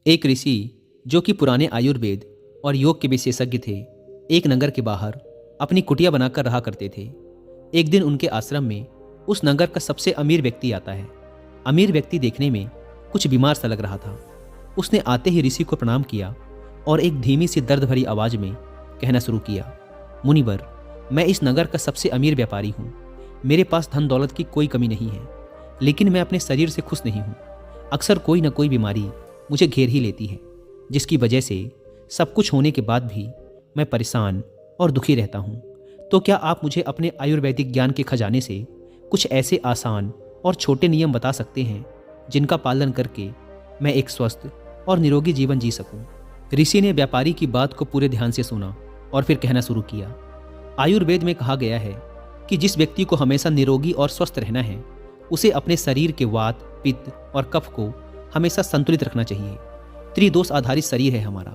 एक ऋषि जो कि पुराने आयुर्वेद और योग के विशेषज्ञ थे, एक नगर के बाहर अपनी कुटिया बनाकर रहा करते थे। एक दिन उनके आश्रम में उस नगर का सबसे अमीर व्यक्ति आता है। अमीर व्यक्ति देखने में कुछ बीमार सा लग रहा था। उसने आते ही ऋषि को प्रणाम किया और एक धीमी सी दर्द भरी आवाज में कहना शुरू किया, मुनिवर, मैं इस नगर का सबसे अमीर व्यापारी हूँ। मेरे पास धन दौलत की कोई कमी नहीं है, लेकिन मैं अपने शरीर से खुश नहीं हूँ। अक्सर कोई ना कोई बीमारी मुझे घेर ही लेती है, जिसकी वजह से सब कुछ होने के बाद भी मैं परेशान और दुखी रहता हूँ। तो क्या आप मुझे अपने आयुर्वेदिक ज्ञान के खजाने से कुछ ऐसे आसान और छोटे नियम बता सकते हैं जिनका पालन करके मैं एक स्वस्थ और निरोगी जीवन जी सकूं? ऋषि ने व्यापारी की बात को पूरे ध्यान से सुना और फिर कहना शुरू किया, आयुर्वेद में कहा गया है कि जिस व्यक्ति को हमेशा निरोगी और स्वस्थ रहना है, उसे अपने शरीर के वात, पित्त और कफ को हमेशा संतुलित रखना चाहिए। त्रिदोष आधारित शरीर है हमारा।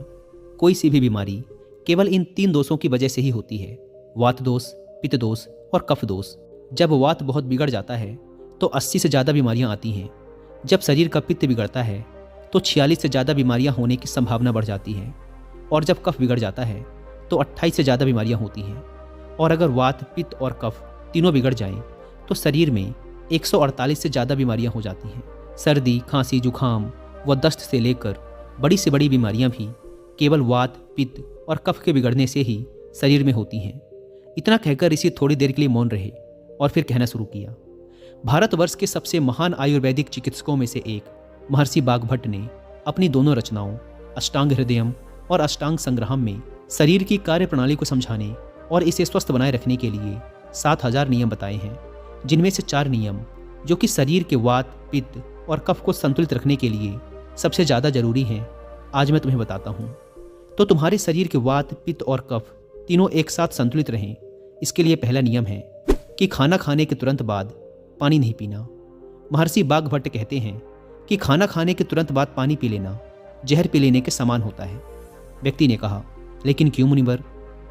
कोई सी भी बीमारी केवल इन 3 दोषों की वजह से ही होती है, वात दोष, पित्त दोष और कफ दोष। जब वात बहुत बिगड़ जाता है तो 80 से ज़्यादा बीमारियां आती हैं। जब शरीर का पित्त बिगड़ता है तो 46 से ज़्यादा बीमारियां होने की संभावना बढ़ जाती है, और जब कफ बिगड़ जाता है तो 28 से ज़्यादा बीमारियां होती हैं। और अगर वात, पित्त और कफ तीनों बिगड़ जाएं तो शरीर में 148 से ज़्यादा बीमारियां हो जाती हैं। सर्दी, खांसी, जुखाम व दस्त से लेकर बड़ी से बड़ी बीमारियां भी केवल वात, पित्त और कफ के बिगड़ने से ही शरीर में होती हैं। इतना कहकर ऋषि थोड़ी देर के लिए मौन रहे और फिर कहना शुरू किया, भारतवर्ष के सबसे महान आयुर्वेदिक चिकित्सकों में से एक महर्षि बागभट्ट ने अपनी दोनों रचनाओं अष्टांग हृदयम और अष्टांग संग्रहम में शरीर की कार्य प्रणाली को समझाने और इसे स्वस्थ बनाए रखने के लिए 7000 नियम बताए हैं, जिनमें से 4 नियम जो कि शरीर के वात, पित्त और कफ को संतुलित रखने के लिए सबसे ज़्यादा जरूरी हैं, आज मैं तुम्हें बताता हूँ। तो तुम्हारे शरीर के वात, पित्त और कफ तीनों एक साथ संतुलित रहें, इसके लिए पहला नियम है कि खाना खाने के तुरंत बाद पानी नहीं पीना। महर्षि बागभट्ट कहते हैं कि खाना खाने के तुरंत बाद पानी पी लेना जहर पी लेने के समान होता है। व्यक्ति ने कहा, लेकिन क्यों मुनिवर?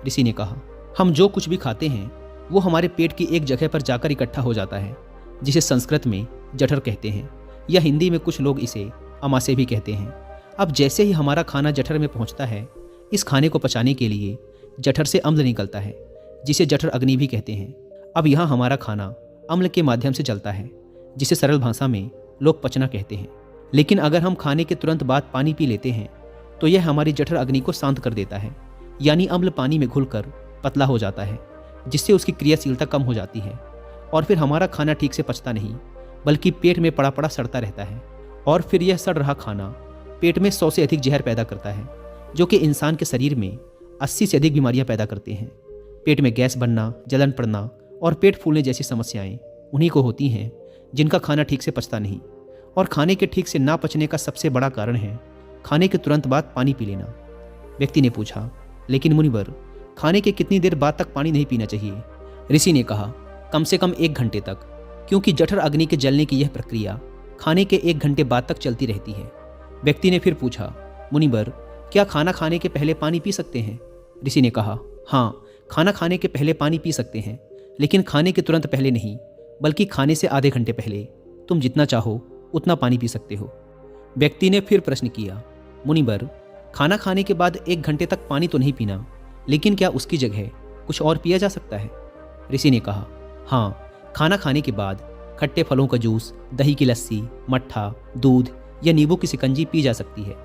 ऋषि ने कहा, हम जो कुछ भी खाते हैं वो हमारे पेट की एक जगह पर जाकर इकट्ठा हो जाता है, जिसे संस्कृत में जठर कहते हैं, या हिंदी में कुछ लोग इसे अमाशय भी कहते हैं। अब जैसे ही हमारा खाना जठर में पहुंचता है, इस खाने को पचाने के लिए जठर से अम्ल निकलता है, जिसे जठर अग्नि भी कहते हैं। अब यहाँ हमारा खाना अम्ल के माध्यम से जलता है, जिसे सरल भाषा में लोग पचना कहते हैं। लेकिन अगर हम खाने के तुरंत बाद पानी पी लेते हैं तो यह हमारी जठर अग्नि को शांत कर देता है, यानी अम्ल पानी में घुलकर पतला हो जाता है, जिससे उसकी क्रियाशीलता कम हो जाती है, और फिर हमारा खाना ठीक से पचता नहीं, बल्कि पेट में पड़ा पड़ा सड़ता रहता है। और फिर यह सड़ रहा खाना पेट में 100 से अधिक जहर पैदा करता है, जो कि इंसान के शरीर में 80 से अधिक बीमारियां पैदा करते हैं। पेट में गैस बनना, जलन पड़ना और पेट फूलने जैसी समस्याएं उन्हीं को होती हैं जिनका खाना ठीक से पचता नहीं। और खाने के ठीक से ना पचने का सबसे बड़ा कारण है खाने के तुरंत बाद पानी पी लेना। व्यक्ति ने पूछा, लेकिन मुनिवर, खाने के कितनी देर बाद तक पानी नहीं पीना चाहिए? ऋषि ने कहा, कम से कम 1 घंटे तक, क्योंकि जठर अग्नि के जलने की यह प्रक्रिया खाने के 1 घंटे बाद तक चलती रहती है। व्यक्ति ने फिर पूछा, मुनिवर, क्या खाना खाने के पहले पानी पी सकते हैं? ऋषि ने कहा, हाँ, खाना खाने के पहले पानी पी सकते हैं, लेकिन खाने के तुरंत पहले नहीं, बल्कि खाने से आधे घंटे पहले। तुम जितना चाहो उतना पानी पी सकते हो। व्यक्ति ने फिर प्रश्न किया, मुनिवर, खाना खाने के बाद 1 घंटे तक पानी तो नहीं पीना, लेकिन क्या उसकी जगह कुछ और पिया जा सकता है? ऋषि ने कहा, हाँ, खाना खाने के बाद खट्टे फलों का जूस, दही की लस्सी, मट्ठा, दूध या नींबू की शिकंजी पी जा सकती है।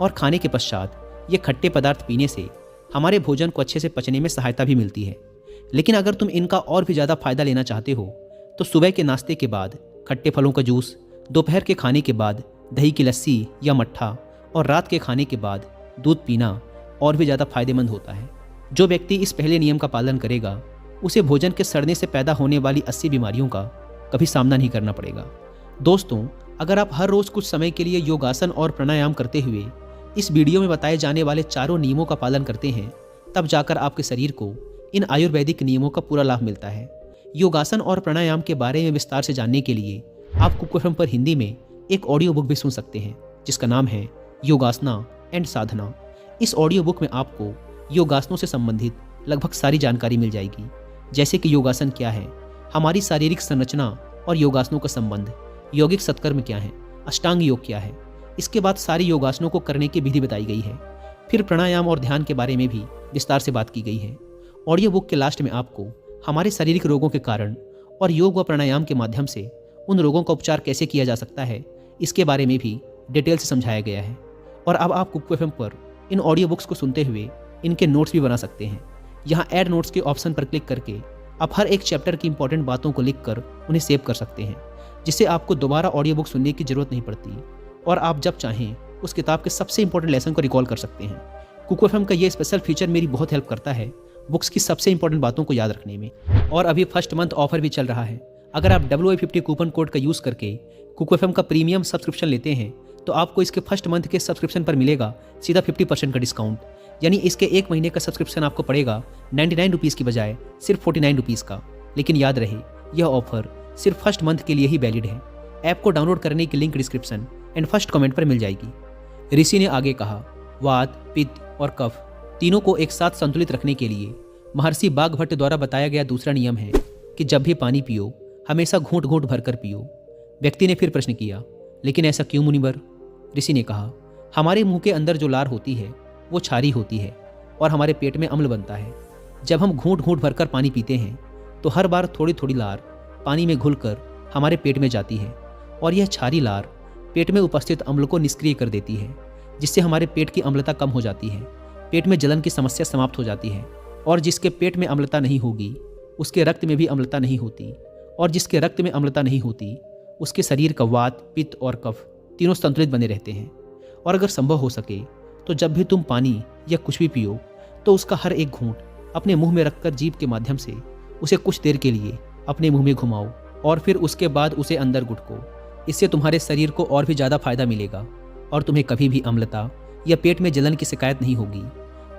और खाने के पश्चात ये खट्टे पदार्थ पीने से हमारे भोजन को अच्छे से पचने में सहायता भी मिलती है। लेकिन अगर तुम इनका और भी ज़्यादा फायदा लेना चाहते हो तो सुबह के नाश्ते के बाद खट्टे फलों का जूस, दोपहर के खाने के बाद दही की लस्सी या मट्ठा और रात के खाने के बाद दूध पीना और भी ज़्यादा फायदेमंद होता है। जो व्यक्ति इस पहले नियम का पालन करेगा उसे भोजन के सड़ने से पैदा होने वाली 80 बीमारियों का कभी सामना नहीं करना पड़ेगा। दोस्तों, अगर आप हर रोज़ कुछ समय के लिए योगासन और प्राणायाम करते हुए इस वीडियो में बताए जाने वाले चारों नियमों का पालन करते हैं, तब जाकर आपके शरीर को इन आयुर्वेदिक नियमों का पूरा लाभ मिलता है। योगासन और प्राणायाम के बारे में विस्तार से जानने के लिए आप कुकुरम पर हिंदी में एक ऑडियो बुक भी सुन सकते हैं, जिसका नाम है योगासना एंड साधना। इस ऑडियो बुक में आपको योगासनों से संबंधित लगभग सारी जानकारी मिल जाएगी, जैसे कि योगासन क्या है, हमारी शारीरिक संरचना और योगासनों का संबंध, यौगिक सत्कर्म क्या है, अष्टांग योग क्या है, इसके बाद सारी योगासनों को करने की विधि बताई गई है। फिर प्राणायाम और ध्यान के बारे में भी विस्तार से बात की गई है। ऑडियो बुक के लास्ट में आपको हमारे शारीरिक रोगों के कारण और योग व प्राणायाम के माध्यम से उन रोगों का उपचार कैसे किया जा सकता है, इसके बारे में भी डिटेल से समझाया गया है। और अब आप कुकू एफएम पर इन ऑडियो बुक्स को सुनते हुए इनके नोट्स भी बना सकते हैं। यहाँ ऐड नोट्स के ऑप्शन पर क्लिक करके आप हर एक चैप्टर की इंपॉर्टेंट बातों को लिखकर उन्हें सेव कर सकते हैं, जिससे आपको दोबारा ऑडियो बुक सुनने की जरूरत नहीं पड़ती और आप जब चाहें उस किताब के सबसे इंपॉर्टेंट लेसन को रिकॉल कर सकते हैं। कुकू एफएम का ये स्पेशल फीचर मेरी बहुत हेल्प करता है बुक्स की सबसे इंपॉर्टेंट बातों को याद रखने में। और अभी फर्स्ट मंथ ऑफर भी चल रहा है। अगर आप WA50 कूपन कोड का यूज़ करके कुकू एफएम का प्रीमियम सब्सक्रिप्शन लेते हैं तो आपको इसके फर्स्ट मंथ के सब्सक्रिप्शन पर मिलेगा सीधा 50% का डिस्काउंट। यानी इसके एक महीने का सब्सक्रिप्शन आपको पड़ेगा 99 रुपीज़ की बजाय सिर्फ 49 रुपीज़ का। लेकिन याद रहे, यह ऑफर सिर्फ फर्स्ट मंथ के लिए ही वैलिड है। ऐप को डाउनलोड करने की link description and first comment पर मिल जाएगी। ऋषि ने आगे कहा, वात, पित्त और कफ तीनों को एक साथ संतुलित रखने के लिए महर्षि बाघभट्ट द्वारा बताया गया दूसरा नियम है कि जब भी पानी पियो हमेशा घूंट घूंट भरकर पियो। व्यक्ति ने फिर प्रश्न किया, लेकिन ऐसा क्यों मुनिवर? ऋषि ने कहा, हमारे मुंह के अंदर जो लार होती है वो क्षारी होती है और हमारे पेट में अम्ल बनता है। जब हम घूंट घूंट भरकर पानी पीते हैं तो हर बार थोड़ी थोड़ी लार पानी में घुलकर हमारे पेट में जाती है और यह क्षारी लार पेट में उपस्थित अम्ल को निष्क्रिय कर देती है, जिससे हमारे पेट की अम्लता कम हो जाती है। पेट में जलन की समस्या समाप्त हो जाती है और जिसके पेट में अम्लता नहीं होगी उसके रक्त में भी अम्लता नहीं होती और जिसके रक्त में अम्लता नहीं होती उसके शरीर का वात, पित्त और कफ तीनों संतुलित बने रहते हैं। और अगर संभव हो सके तो जब भी तुम पानी या कुछ भी पियो तो उसका हर एक घूंट अपने मुंह में रखकर जीभ के माध्यम से उसे कुछ देर के लिए अपने मुंह में घुमाओ और फिर उसके बाद उसे अंदर गुटको। इससे तुम्हारे शरीर को और भी ज़्यादा फायदा मिलेगा और तुम्हें कभी भी अम्लता या पेट में जलन की शिकायत नहीं होगी।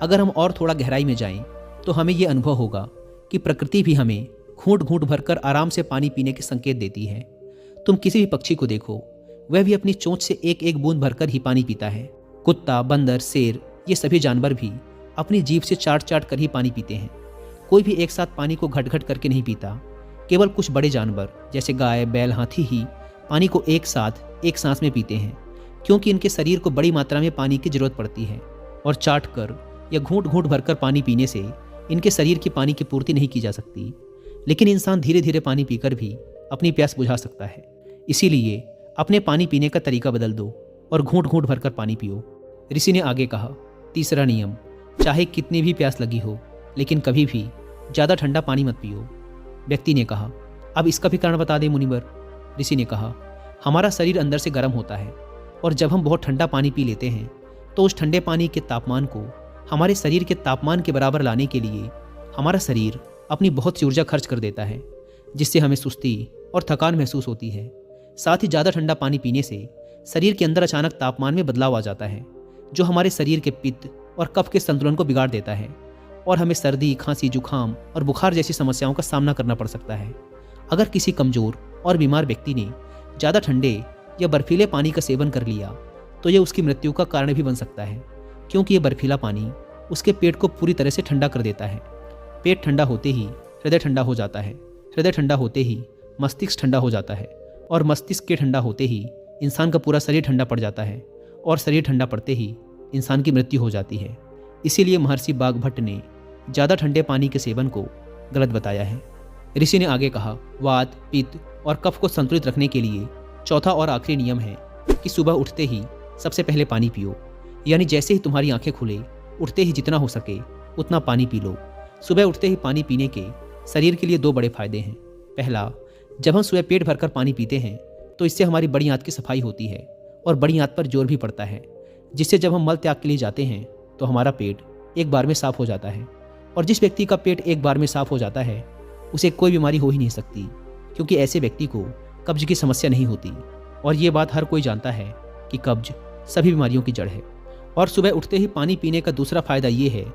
अगर हम और थोड़ा गहराई में जाएं तो हमें ये अनुभव होगा कि प्रकृति भी हमें घूंट घूंट भरकर आराम से पानी पीने के संकेत देती है। तुम किसी भी पक्षी को देखो, वह भी अपनी चोंच से एक एक बूंद भरकर ही पानी पीता है। कुत्ता, बंदर, शेर, ये सभी जानवर भी अपनी जीभ से चाट चाट कर ही पानी पीते हैं। कोई भी एक साथ पानी को घट घट करके नहीं पीता। केवल कुछ बड़े जानवर जैसे गाय, बैल, हाथी ही पानी को एक साथ एक सांस में पीते हैं, क्योंकि इनके शरीर को बड़ी मात्रा में पानी की जरूरत पड़ती है और चाट कर या घूंट घूंट भरकर पानी पीने से इनके शरीर की पानी की पूर्ति नहीं की जा सकती। लेकिन इंसान धीरे धीरे पानी पीकर भी अपनी प्यास बुझा सकता है। इसीलिए अपने पानी पीने का तरीका बदल दो और घूंट घूंट भरकर पानी पियो। ऋषि ने आगे कहा, तीसरा नियम, चाहे कितनी भी प्यास लगी हो लेकिन कभी भी ज़्यादा ठंडा पानी मत पियो। व्यक्ति ने कहा, अब इसका भी कारण बता दें मुनिवर। ऋषि ने कहा, हमारा शरीर अंदर से गर्म होता है और जब हम बहुत ठंडा पानी पी लेते हैं तो उस ठंडे पानी के तापमान को हमारे शरीर के तापमान के बराबर लाने के लिए हमारा शरीर अपनी बहुत सी ऊर्जा खर्च कर देता है, जिससे हमें सुस्ती और थकान महसूस होती है। साथ ही ज़्यादा ठंडा पानी पीने से शरीर के अंदर अचानक तापमान में बदलाव आ जाता है, जो हमारे शरीर के पित्त और कफ के संतुलन को बिगाड़ देता है और हमें सर्दी, खांसी, जुखाम और बुखार जैसी समस्याओं का सामना करना पड़ सकता है। अगर किसी कमज़ोर और बीमार व्यक्ति ने ज़्यादा ठंडे या बर्फीले पानी का सेवन कर लिया तो यह उसकी मृत्यु का कारण भी बन सकता है, क्योंकि यह बर्फीला पानी उसके पेट को पूरी तरह से ठंडा कर देता है। पेट ठंडा होते ही हृदय ठंडा हो जाता है, हृदय ठंडा होते ही मस्तिष्क ठंडा हो जाता है और मस्तिष्क के ठंडा होते ही इंसान का पूरा शरीर ठंडा पड़ जाता है और शरीर ठंडा पड़ते ही इंसान की मृत्यु हो जाती है। इसीलिए महर्षि बाघभट्ट ने ज़्यादा ठंडे पानी के सेवन को गलत बताया है। ऋषि ने आगे कहा, वात, पित्त और कफ को संतुलित रखने के लिए चौथा और आखिरी नियम है कि सुबह उठते ही सबसे पहले पानी पियो। यानी जैसे ही तुम्हारी आंखें खुले, उठते ही जितना हो सके उतना पानी पी लो। सुबह उठते ही पानी पीने के शरीर के लिए दो बड़े फायदे हैं। पहला, जब हम सुबह पेट भरकर पानी पीते हैं तो इससे हमारी बड़ी आंत की सफाई होती है और बड़ी आंत पर जोर भी पड़ता है, जिससे जब हम मल त्याग के लिए जाते हैं तो हमारा पेट एक बार में साफ हो जाता है। और जिस व्यक्ति का पेट एक बार में साफ हो जाता है उसे कोई बीमारी हो ही नहीं सकती, क्योंकि ऐसे व्यक्ति को कब्ज की समस्या नहीं होती। और ये बात हर कोई जानता है कि कब्ज सभी बीमारियों की जड़ है। और सुबह उठते ही पानी पीने का दूसरा फायदा ये है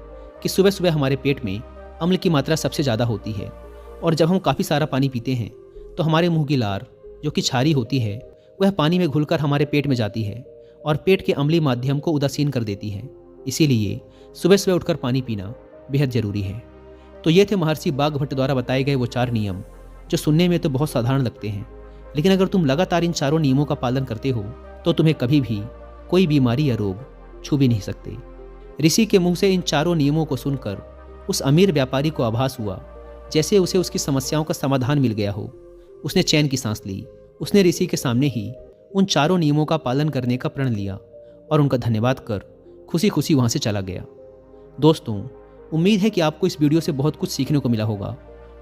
कि सुबह सुबह हमारे पेट में अम्ल की मात्रा सबसे ज़्यादा होती है और जब हम काफ़ी सारा पानी पीते हैं तो हमारे मुंह की लार, जो कि क्षारी होती है, वह पानी में घुलकर हमारे पेट में जाती है और पेट के अम्लीय माध्यम को उदासीन कर देती है। इसीलिए सुबह सुबह उठकर पानी पीना बेहद ज़रूरी है। तो ये थे महर्षि बाघभट्ट द्वारा बताए गए वो 4 नियम, जो सुनने में तो बहुत साधारण लगते हैं, लेकिन अगर तुम लगातार इन चारों नियमों का पालन करते हो तो तुम्हें कभी भी कोई बीमारी या रोग छू भी नहीं सकते। ऋषि के मुंह से इन चारों नियमों को सुनकर उस अमीर व्यापारी को आभास हुआ जैसे उसे उसकी समस्याओं का समाधान मिल गया हो। उसने चैन की सांस ली। उसने ऋषि के सामने ही उन चारों नियमों का पालन करने का प्रण लिया और उनका धन्यवाद कर खुशी खुशी वहाँ से चला गया। दोस्तों, उम्मीद है कि आपको इस वीडियो से बहुत कुछ सीखने को मिला होगा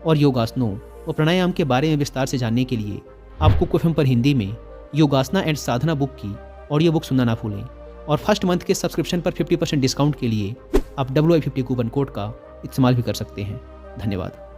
और योगासनों और प्राणायाम के बारे में विस्तार से जानने के लिए आपको कुएफएम पर हिंदी में योगासना एंड साधना बुक की ऑडियो बुक सुनना ना भूलें। और फर्स्ट मंथ के सब्सक्रिप्शन पर 50% डिस्काउंट के लिए आप WI50 कूपन कोड का इस्तेमाल भी कर सकते हैं। धन्यवाद।